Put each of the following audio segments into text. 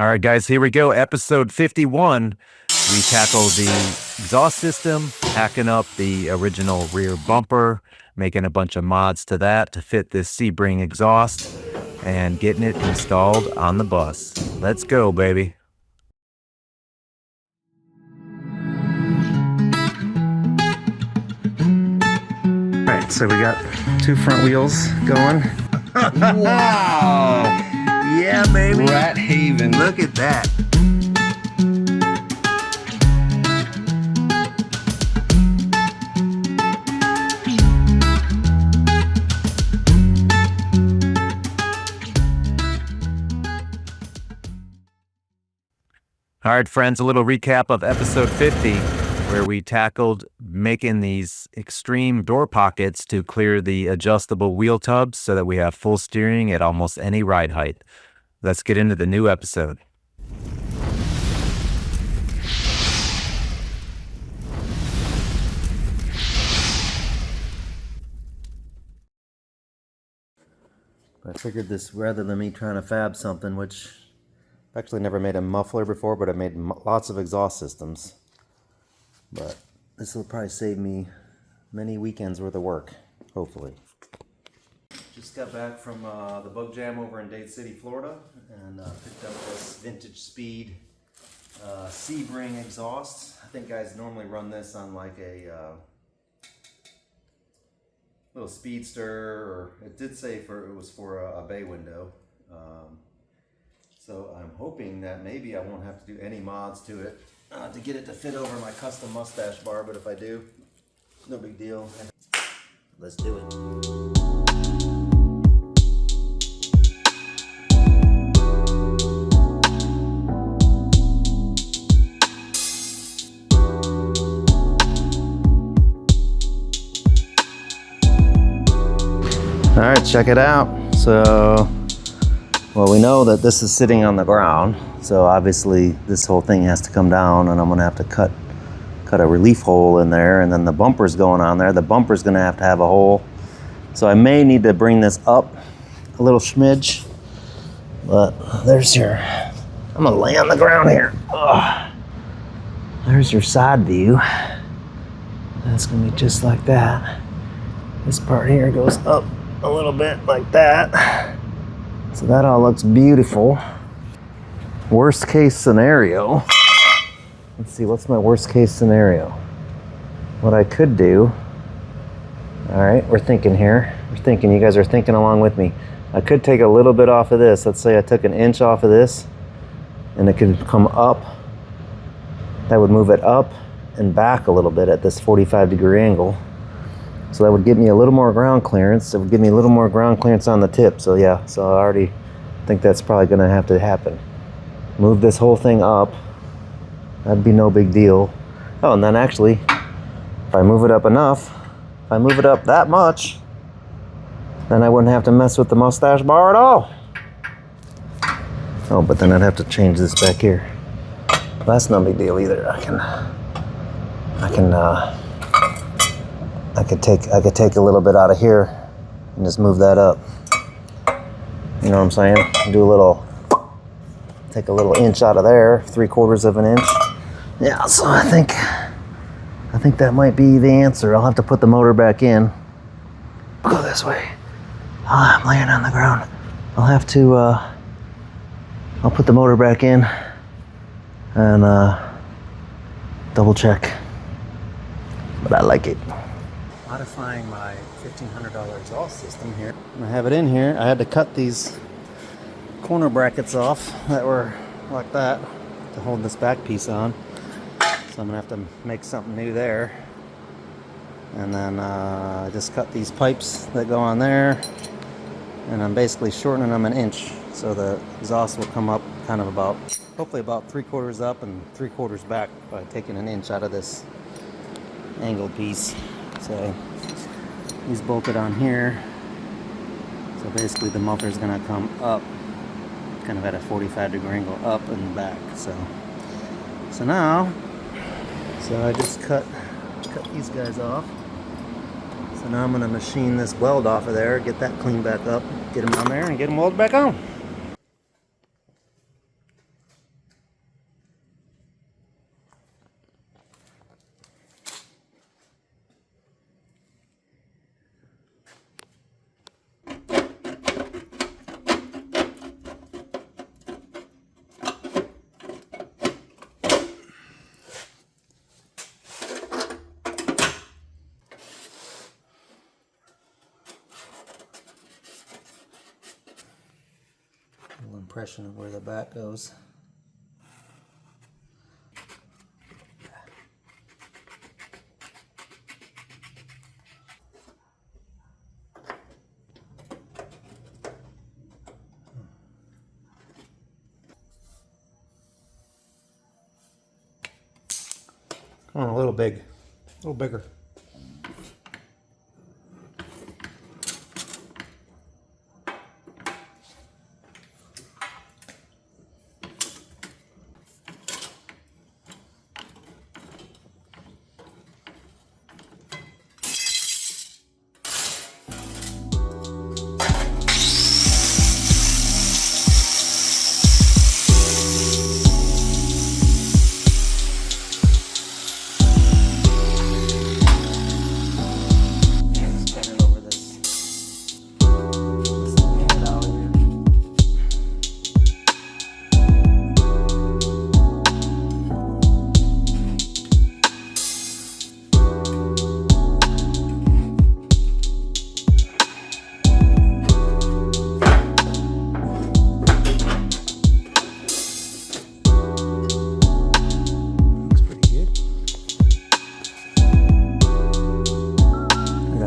All right, guys, here we go. Episode 51. We tackle the exhaust system, hacking up the original rear bumper, making a bunch of mods to that to fit this Sebring exhaust, and getting it installed on the bus. Let's go, baby. All right, so we got two front wheels going. Wow! Yeah, baby. Rat Haven. Look at that. All right, friends, a little recap of episode 50, where we tackled making these extreme door pockets to clear the adjustable wheel tubs so that we have full steering at almost any ride height. Let's get into the new episode. I figured this, rather than me trying to fab something, which I've actually never made a muffler before, but I've made lots of exhaust systems. But this will probably save me many weekends worth of work, hopefully. Just got back from the Bug Jam over in Dade City, Florida, and picked up this vintage speed Sebring exhaust. I think guys normally run this on like a little speedster, or it did say it was for a bay window. So I'm hoping that maybe I won't have to do any mods to it to get it to fit over my custom mustache bar, but if I do, no big deal. Let's do it. All right, check it out. So, well, we know that this is sitting on the ground, so obviously this whole thing has to come down, and I'm gonna have to cut a relief hole in there, and then the bumper's going on there. The bumper's gonna have to have a hole, so I may need to bring this up a little smidge. But there's your, I'm gonna lay on the ground here. Ugh. There's your side view. That's gonna be just like that. This part here goes up a little bit like that. So that all looks beautiful. Worst case scenario. Let's see, what's my worst case scenario? What I could do, all right, we're thinking here. We're thinking, you guys are thinking along with me. I could take a little bit off of this. Let's say I took an inch off of this, and it could come up. That would move it up and back a little bit at this 45-degree angle. So that would give me a little more ground clearance. It would give me a little more ground clearance on the tip. So yeah, so I already think that's probably gonna have to happen. Move this whole thing up. That'd be no big deal. Oh, and then actually, if I move it up enough, if I move it up that much, then I wouldn't have to mess with the mustache bar at all. Oh, but then I'd have to change this back here. That's no big deal either. I could take a little bit out of here and just move that up. You know what I'm saying? Take a little inch out of there, 3/4 of an inch. Yeah, so I think that might be the answer. I'll have to put the motor back in. Go this way. I'm laying on the ground. I'll have to, I'll put the motor back in and double check. But I like it. Modifying my $1,500 exhaust system here. I have it in here. I had to cut these corner brackets off that were like that to hold this back piece on. So I'm gonna have to make something new there. And then I just cut these pipes that go on there, and I'm basically shortening them an inch so the exhaust will come up kind of about, hopefully about 3/4 up and 3/4 back by taking an inch out of this angle piece. So he's bolted on here. So basically the muffler's gonna come up, kind of at a 45-degree angle up and back. So now, I just cut these guys off. So now I'm gonna machine this weld off of there, get that cleaned back up, get them on there, and get them welded back on. impression of where the back goes. Oh, a little big, a little bigger.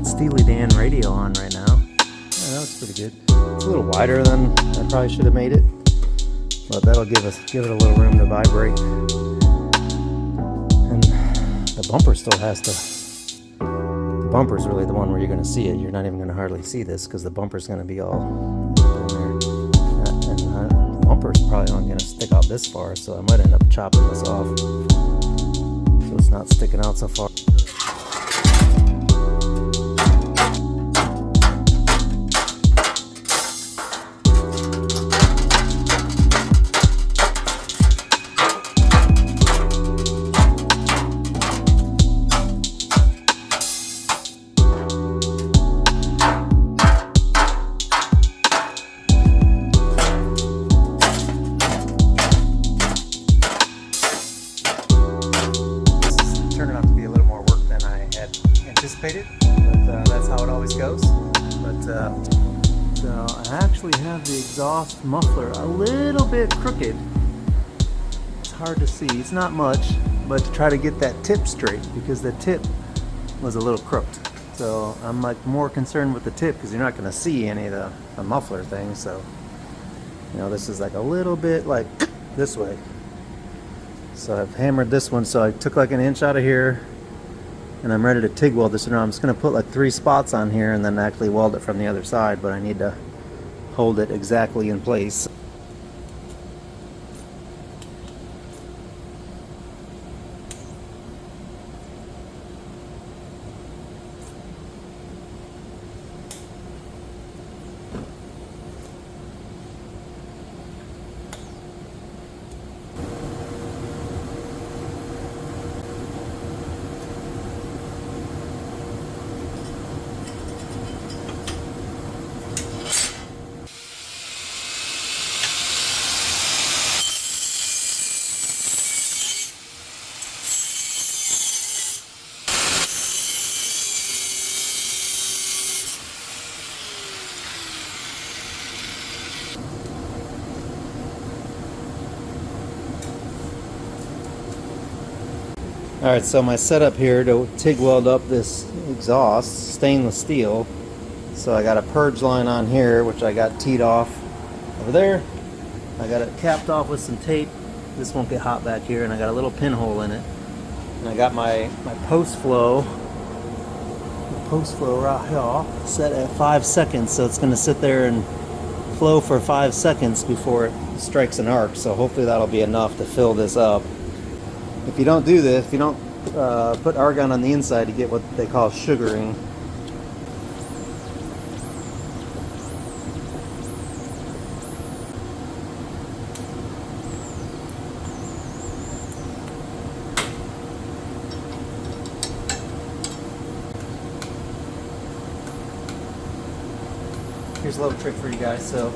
Steely Dan radio on right now. Yeah, that looks pretty good. It's a little wider than I probably should have made it, but that'll give it a little room to vibrate. And the bumper still has to. The bumper's really the one where you're going to see it. You're not even going to hardly see this because the bumper's going to be all in there. And the bumper's probably only going to stick out this far, so I might end up chopping this off so it's not sticking out so far. But that's how it always goes. But so I actually have the exhaust muffler a little bit crooked. It's hard to see, it's not much, but to try to get that tip straight because the tip was a little crooked. So I'm like more concerned with the tip because you're not going to see any of the muffler thing. So you know, this is like a little bit like this way. So I've hammered this one, so I took like an inch out of here. And I'm ready to TIG weld this around. I'm just going to put like 3 spots on here and then actually weld it from the other side, but I need to hold it exactly in place. Alright, so my setup here to TIG weld up this exhaust, stainless steel. So I got a purge line on here, which I got teed off over there. I got it capped off with some tape. This won't get hot back here, and I got a little pinhole in it. And I got my post flow right here set at 5 seconds, so it's going to sit there and flow for 5 seconds before it strikes an arc. So hopefully that'll be enough to fill this up. If you don't do this, if you don't put argon on the inside, you get what they call sugaring. Here's a little trick for you guys. So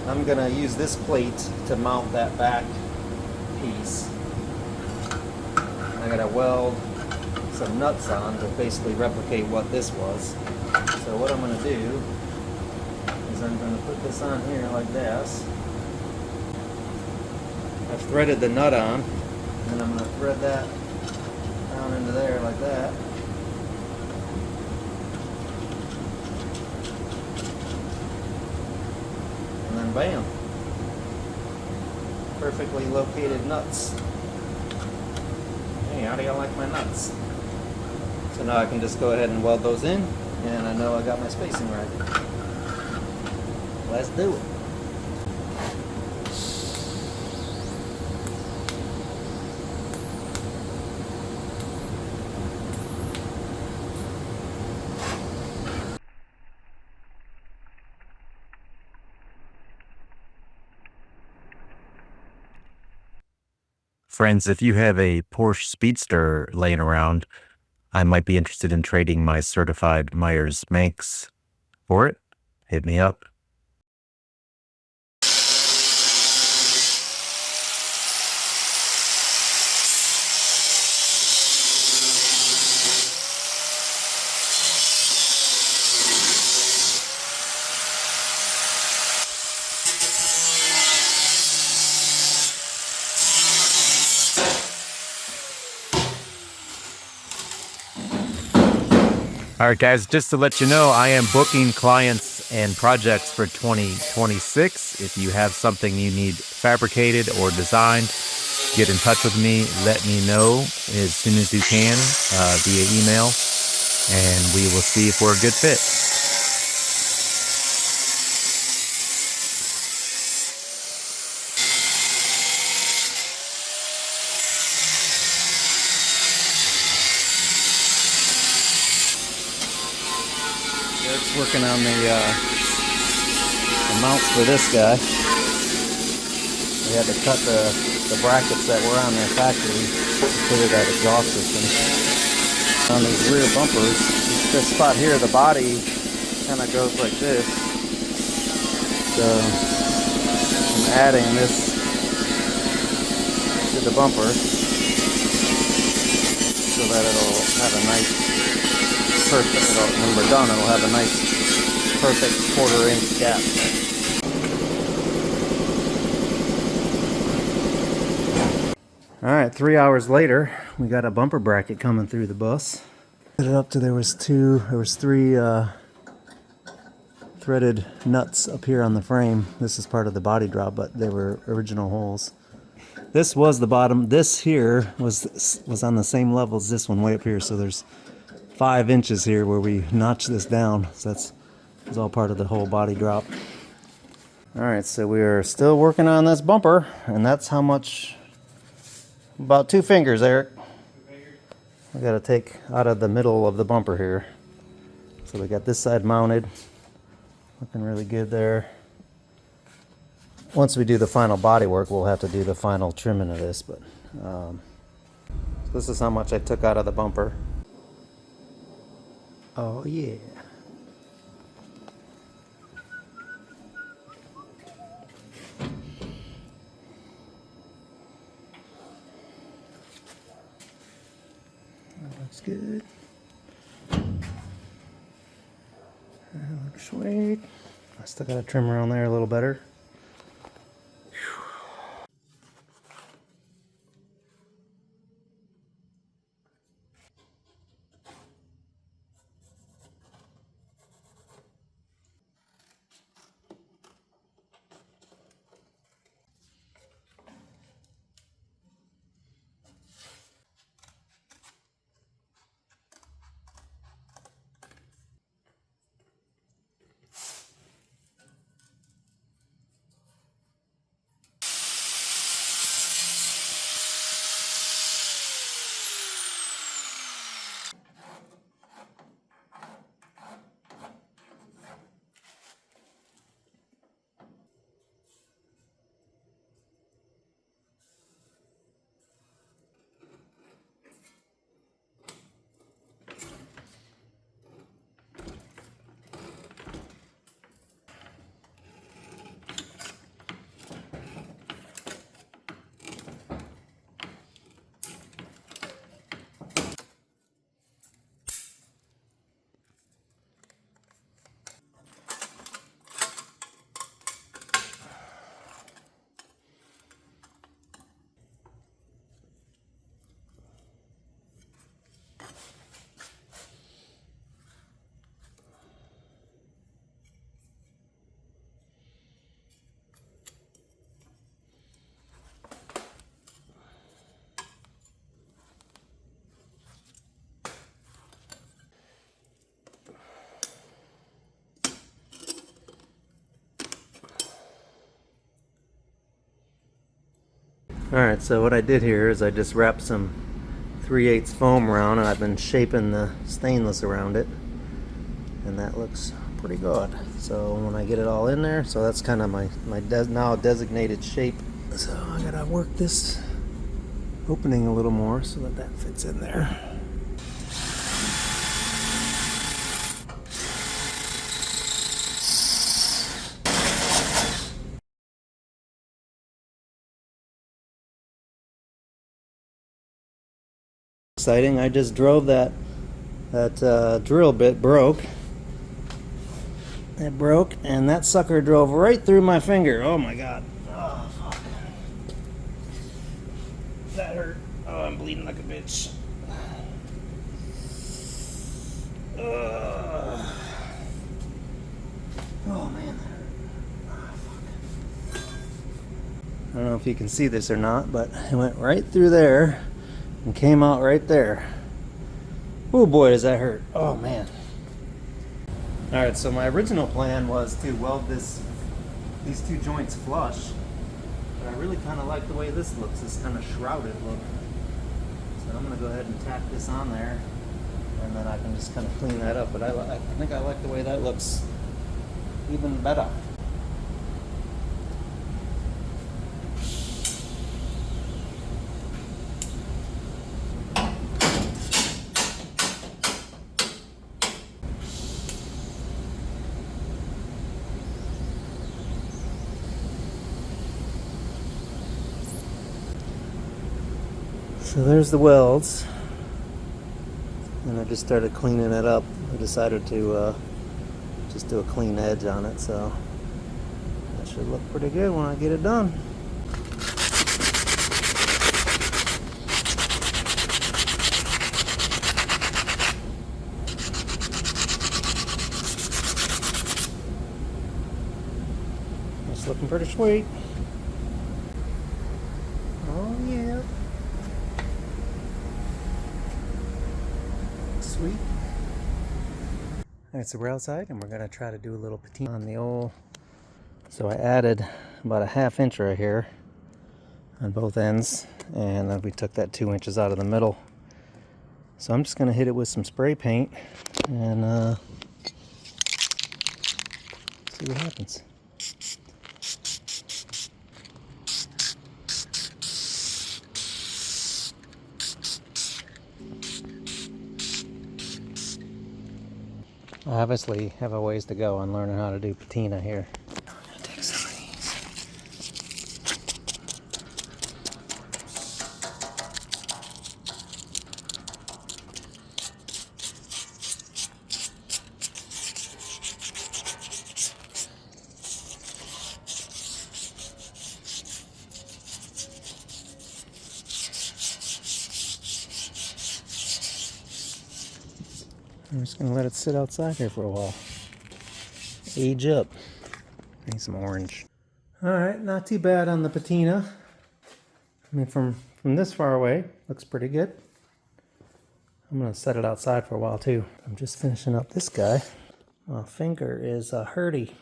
I'm going to use this plate to mount that back piece. I gotta weld some nuts on to basically replicate what this was. So what I'm gonna do is is I'm going to put this on here like this. I've threaded the nut on, and I'm going to thread that down into there like that. And then bam! Perfectly located nuts. Hey, how do y'all like my nuts? So now I can just go ahead and weld those in, and I know I got my spacing right. Let's do it. Friends, if you have a Porsche Speedster laying around, I might be interested in trading my certified Myers Manx for it. Hit me up. All right, guys, just to let you know, I am booking clients and projects for 2026. If you have something you need fabricated or designed, get in touch with me. Let me know as soon as you can via email, and we will see if we're a good fit. Eric's working on the mounts for this guy. We had to cut the brackets that were on their factory to clear that exhaust system. On these rear bumpers, this spot here, the body kind of goes like this. So I'm adding this to the bumper so that it'll have a nice perfect, when we're done, it'll have a nice perfect 1/4 inch gap. Alright, 3 hours later, we got a bumper bracket coming through the bus. Put it up to there was three threaded nuts up here on the frame. This is part of the body drop, but they were original holes. This was the bottom. This here was on the same level as this one way up here, so there's 5 inches here where we notched this down. So that's all part of the whole body drop. Alright, so we are still working on this bumper, and that's how much. About 2 fingers, Eric. I gotta take out of the middle of the bumper here. So we got this side mounted. Looking really good there. Once we do the final body work, we'll have to do the final trimming of this. But so this is how much I took out of the bumper. Oh yeah. Looks good. That looks sweet. I still got to trim around there a little better. Alright, so what I did here is I just wrapped some 3/8 foam around, and I've been shaping the stainless around it, and that looks pretty good. So when I get it all in there, so that's kind of my now designated shape. So I gotta work this opening a little more so that that fits in there. Exciting! I just drove that drill bit broke. It broke, and that sucker drove right through my finger. Oh my god! Oh fuck! That hurt. Oh, I'm bleeding like a bitch. Ugh. Oh man, that hurt. Oh, fuck. I don't know if you can see this or not, but it went right through there and came out right there. Oh boy, does that hurt. Oh man. Alright, so my original plan was to weld these two joints flush, but I really kind of like the way this looks, this kind of shrouded look. So I'm going to go ahead and tack this on there, and then I can just kind of clean that up. But I think I like the way that looks even better. So there's the welds, and I just started cleaning it up. I decided to just do a clean edge on it, so that should look pretty good when I get it done. It's looking pretty sweet. Oh yeah. Sweet. Alright, so we're outside and we're going to try to do a little patina on the old. So I added about a 1/2 inch right here on both ends, and then we took that 2 inches out of the middle. So I'm just going to hit it with some spray paint and see what happens. I obviously have a ways to go on learning how to do patina here. I'm gonna take some of these. I'm just gonna let it sit outside here for a while. Age up. Need some orange. Alright, not too bad on the patina. I mean, from this far away, looks pretty good. I'm gonna set it outside for a while too. I'm just finishing up this guy. My finger is hurty.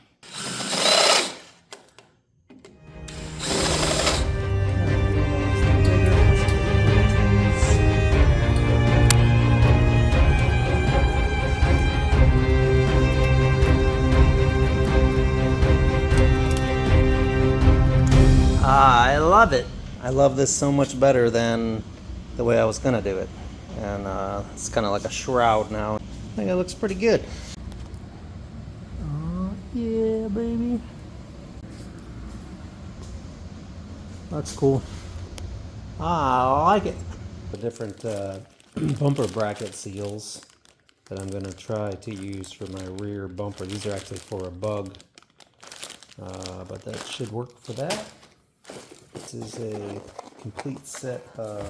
I love it. I love this so much better than the way I was gonna do it. And it's kind of like a shroud now. I think it looks pretty good. Oh yeah, baby. That's cool. I like it. The different bumper bracket seals that I'm gonna try to use for my rear bumper. These are actually for a bug, but that should work for that. This is a complete set of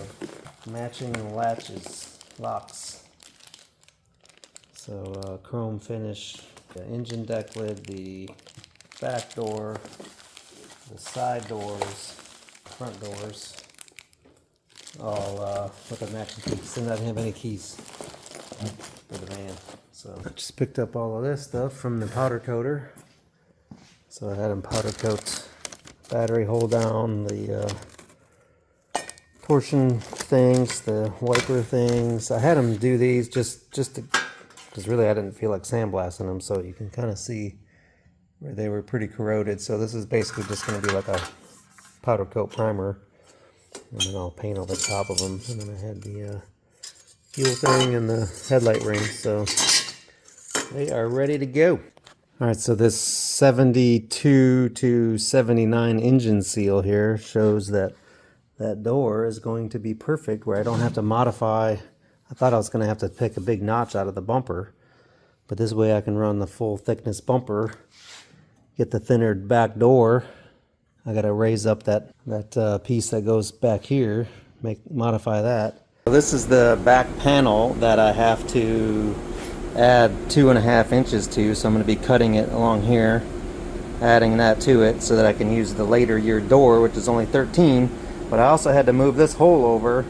matching latches, locks. So chrome finish, the engine deck lid, the back door, the side doors, front doors, all with a matching keys. And I didn't have any keys for the van. So I just picked up all of this stuff from the powder coater. So I had him powder coat battery hold down, the portion things, the wiper things. I had them do these just to, because really I didn't feel like sandblasting them, so you can kind of see where they were pretty corroded. So this is basically just going to be like a powder coat primer, and then I'll paint over the top of them. And then I had the fuel thing and the headlight rings, so they are ready to go. All right, so this 72 to 79 engine seal here shows that that door is going to be perfect, where I don't have to modify. I thought I was going to have to pick a big notch out of the bumper, but this way I can run the full thickness bumper, get the thinner back door. I got to raise up that piece that goes back here, modify that. This is the back panel that I have to add 2.5 inches to, so I'm going to be cutting it along here, adding that to it so that I can use the later year door, which is only 13. But I also had to move this hole over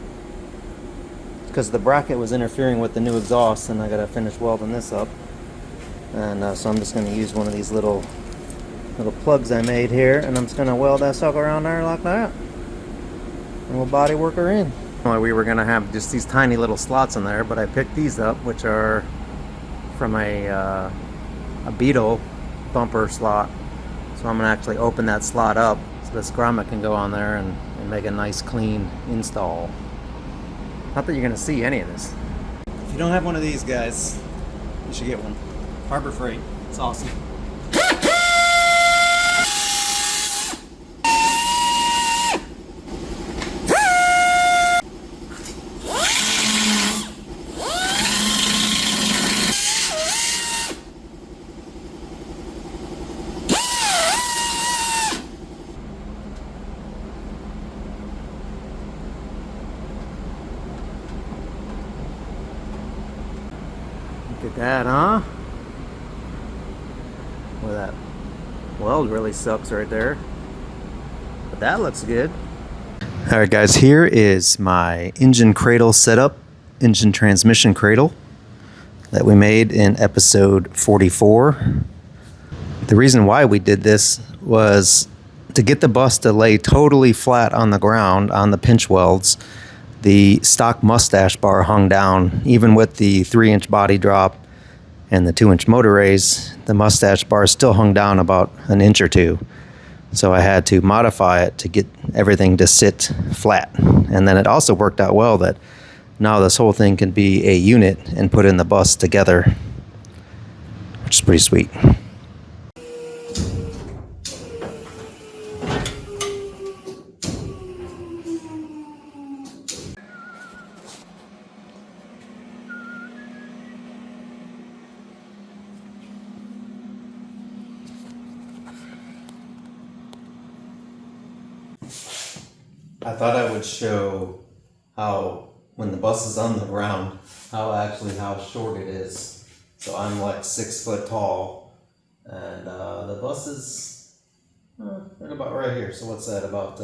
because the bracket was interfering with the new exhaust, and I got to finish welding this up. And so I'm just going to use one of these little plugs I made here, and I'm just going to weld that sucker around there like that, and we'll body work her in. We were going to have just these tiny little slots in there, but I picked these up, which are from a Beetle bumper slot. So I'm going to actually open that slot up so this grommet can go on there and make a nice clean install. Not that you're going to see any of this. If you don't have one of these guys, you should get one. Harbor Freight. It's awesome. Look at that, huh? Well, that weld really sucks right there. But that looks good. Alright guys, here is my engine cradle setup, engine transmission cradle that we made in episode 44. The reason why we did this was to get the bus to lay totally flat on the ground on the pinch welds. The stock mustache bar hung down. Even with the 3-inch body drop and the 2-inch motor raise, the mustache bar still hung down about an inch or two. So I had to modify it to get everything to sit flat. And then it also worked out well that now this whole thing can be a unit and put in the bus together, which is pretty sweet. I thought I would show how, when the bus is on the ground, how short it is. So I'm like 6 foot tall, and the bus is right about right here. So what's that, about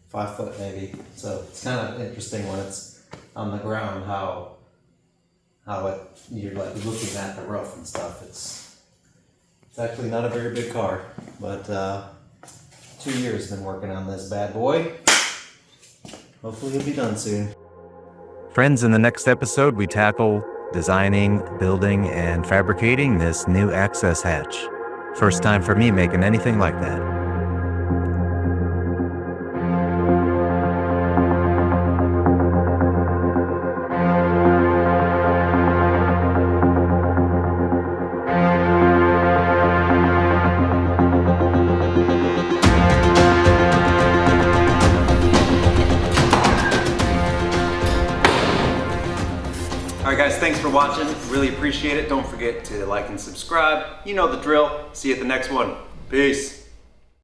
5 foot maybe? So it's kind of interesting when it's on the ground how you're like looking at the roof and stuff. It's actually not a very big car, but 2 years been working on this bad boy. Hopefully it'll be done soon. Friends, in the next episode, we tackle designing, building, and fabricating this new access hatch. First time for me making anything like that. Alright guys, thanks for watching. Really appreciate it. Don't forget to like and subscribe. You know the drill. See you at the next one. Peace.